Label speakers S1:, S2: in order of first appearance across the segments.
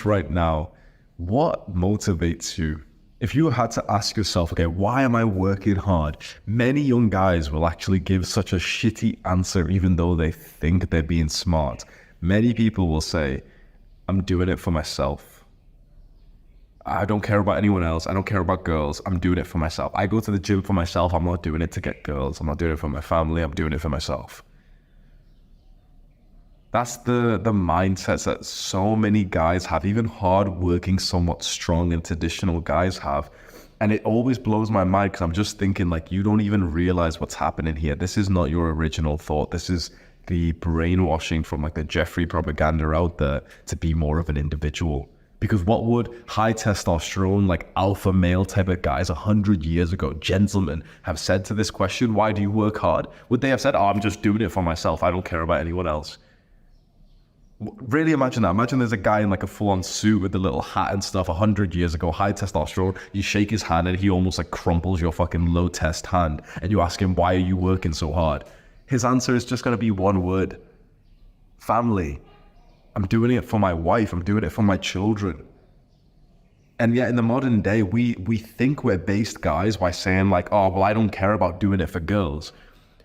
S1: right now, what motivates you? If you had to ask yourself, okay, why am I working hard? Many young guys will actually give such a shitty answer, even though they think they're being smart. Many people will say, I'm doing it for myself. I don't care about anyone else. I don't care about girls. I'm doing it for myself. I go to the gym for myself. I'm not doing it to get girls. I'm not doing it for my family. I'm doing it for myself. That's the mindsets that so many guys have, even hard-working, somewhat strong and traditional guys have. And it always blows my mind because I'm just thinking, like, you don't even realize what's happening here. This is not your original thought. This is the brainwashing from like the Jeffrey propaganda out there to be more of an individual. Because what would high testosterone, like alpha male type of guys 100 years ago, gentlemen, have said to this question, why do you work hard? Would they have said, oh, I'm just doing it for myself. I don't care about anyone else. Really imagine that. Imagine there's a guy in like a full-on suit with the little hat and stuff 100 years ago, high testosterone. You shake his hand and he almost like crumples your fucking low test hand. And you ask him, why are you working so hard? His answer is just going to be one word: family. I'm doing it for my wife. I'm doing it for my children. And yet in the modern day, we think we're based guys by saying like, oh, well, I don't care about doing it for girls.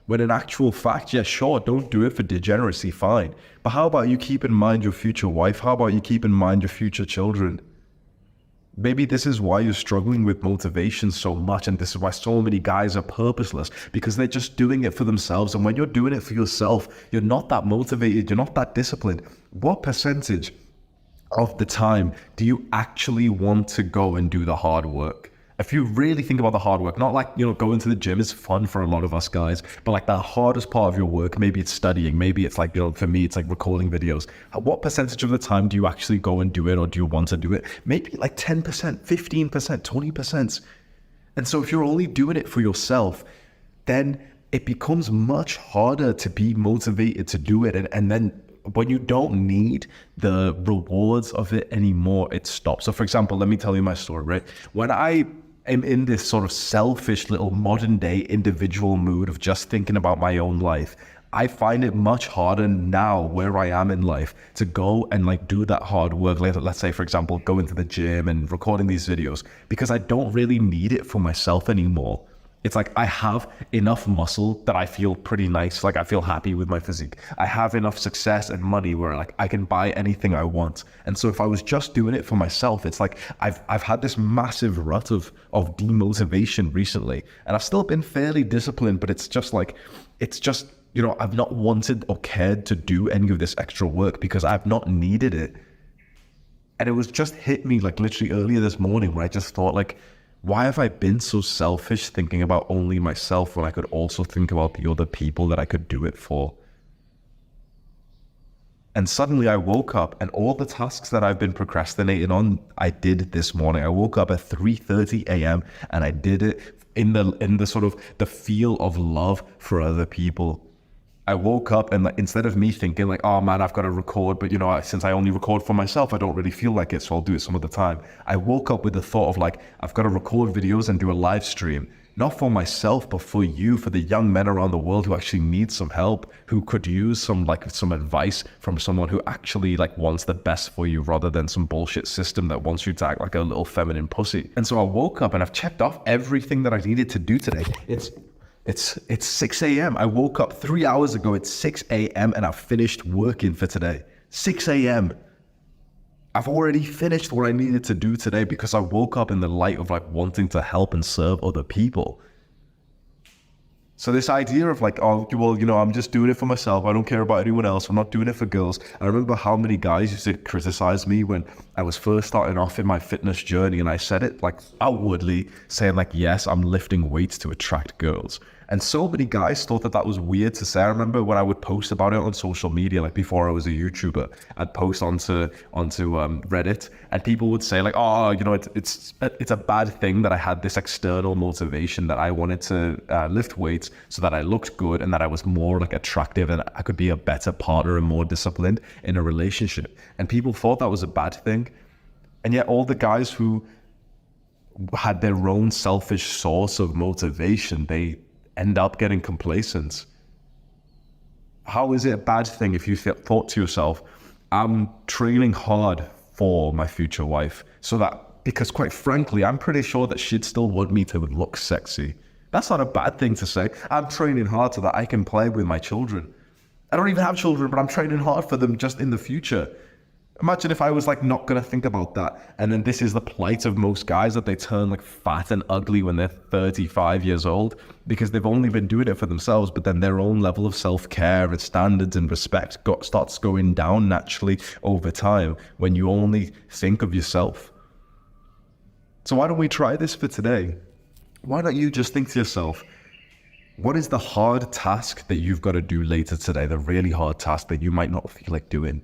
S1: When in actual fact, yeah, sure, don't do it for degeneracy, fine. But how about you keep in mind your future wife? How about you keep in mind your future children? Maybe this is why you're struggling with motivation so much, and this is why so many guys are purposeless, because they're just doing it for themselves. And when you're doing it for yourself, you're not that motivated, you're not that disciplined. What percentage of the time do you actually want to go and do the hard work? If you really think about the hard work, not like, going to the gym is fun for a lot of us guys, but like the hardest part of your work, maybe it's studying, maybe it's like, for me, it's like recording videos. What percentage of the time do you actually go and do it, or do you want to do it? Maybe like 10%, 15%, 20%. And so if you're only doing it for yourself, then it becomes much harder to be motivated to do it. And then when you don't need the rewards of it anymore, it stops. So for example, let me tell you my story, right? When I am in this sort of selfish little modern day individual mood of just thinking about my own life, I find it much harder now where I am in life to go and like do that hard work. Let's say, for example, going to the gym and recording these videos, because I don't really need it for myself anymore. It's like I have enough muscle that I feel pretty nice. Like I feel happy with my physique. I have enough success and money where like I can buy anything I want. And so if I was just doing it for myself, it's like I've had this massive rut of demotivation recently, and I've still been fairly disciplined, but it's just I've not wanted or cared to do any of this extra work because I've not needed it. And it was just hit me like literally earlier this morning where I just thought like, why have I been so selfish thinking about only myself when I could also think about the other people that I could do it for? And suddenly I woke up and all the tasks that I've been procrastinating on, I did this morning. I woke up at 3:30 a.m. and I did it in the sort of the feel of love for other people. I woke up and like, instead of me thinking like, oh man, I've got to record, but since I only record for myself, I don't really feel like it, so I'll do it some other time. I woke up with the thought of like, I've got to record videos and do a live stream, not for myself, but for you, for the young men around the world who actually need some help, who could use some advice from someone who actually like wants the best for you rather than some bullshit system that wants you to act like a little feminine pussy. And so I woke up and I've checked off everything that I needed to do today. It's 6 a.m. I woke up 3 hours ago. It's 6 a.m. and I've finished working for today. 6 a.m. I've already finished what I needed to do today because I woke up in the light of like wanting to help and serve other people. So this idea of like, oh, well, I'm just doing it for myself. I don't care about anyone else. I'm not doing it for girls. I remember how many guys used to criticize me when I was first starting off in my fitness journey. And I said it like outwardly saying like, yes, I'm lifting weights to attract girls. And so many guys thought that was weird to say. I remember when I would post about it on social media, like before I was a YouTuber, I'd post onto Reddit, and people would say like, oh, it's a bad thing that I had this external motivation that I wanted to lift weights so that I looked good and that I was more like attractive and I could be a better partner and more disciplined in a relationship. And people thought that was a bad thing. And yet all the guys who had their own selfish source of motivation, they end up getting complacent. How is it a bad thing if you thought to yourself, I'm training hard for my future wife. So that, because quite frankly, I'm pretty sure that she'd still want me to look sexy. That's not a bad thing to say. I'm training hard so that I can play with my children. I don't even have children, but I'm training hard for them just in the future. Imagine if I was like not going to think about that. And then this is the plight of most guys, that they turn like fat and ugly when they're 35 years old because they've only been doing it for themselves. But then their own level of self-care and standards and respect starts going down naturally over time when you only think of yourself. So why don't we try this for today? Why don't you just think to yourself, what is the hard task that you've got to do later today? The really hard task that you might not feel like doing.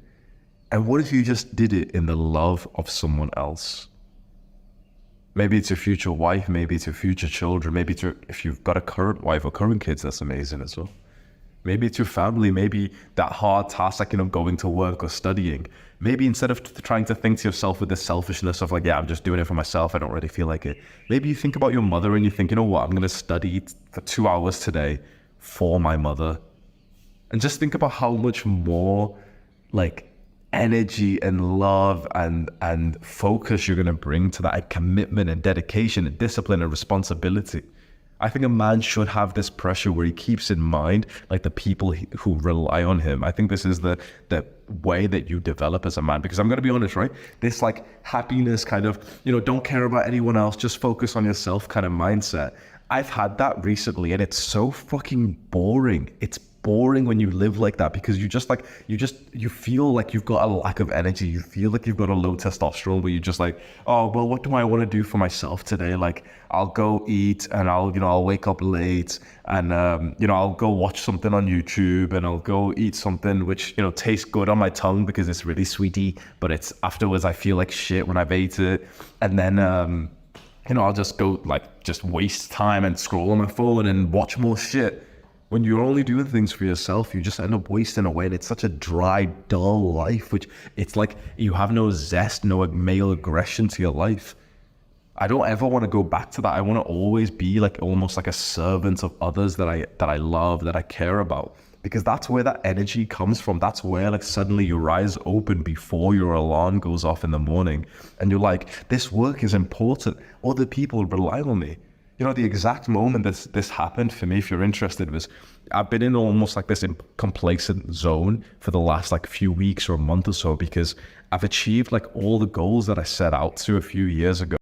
S1: And what if you just did it in the love of someone else? Maybe it's your future wife, maybe it's your future children, maybe it's if you've got a current wife or current kids, that's amazing as well. Maybe it's your family, maybe that hard task like, going to work or studying. Maybe instead of trying to think to yourself with this selfishness of like, yeah, I'm just doing it for myself, I don't really feel like it. Maybe you think about your mother and you think, you know what, I'm going to study for 2 hours today for my mother. And just think about how much more like energy and love and focus you're going to bring to that, commitment and dedication and discipline and responsibility. I think a man should have this pressure where he keeps in mind like the people who rely on him. I think this is the way that you develop as a man, because I'm going to be honest, right? This like happiness kind of, don't care about anyone else, just focus on yourself kind of mindset. I've had that recently and it's so fucking boring. It's boring when you live like that, because you feel like you've got a lack of energy. You feel like you've got a low testosterone, where you're just like, oh, well, what do I want to do for myself today? Like, I'll go eat and I'll wake up late and, I'll go watch something on YouTube and I'll go eat something which, tastes good on my tongue because it's really sweety, but it's afterwards I feel like shit when I've ate it. And then, I'll just go just waste time and scroll on my phone and watch more shit. When you're only doing things for yourself, you just end up wasting away, and it's such a dry, dull life, which it's like you have no zest, no male aggression to your life. I don't ever want to go back to that. I want to always be like almost like a servant of others that I love, that I care about, because that's where that energy comes from. That's where like suddenly your eyes open before your alarm goes off in the morning and you're like, this work is important. Other people rely on me. The exact moment this happened for me, if you're interested, was I've been in almost like this complacent zone for the last like few weeks or a month or so, because I've achieved like all the goals that I set out to a few years ago.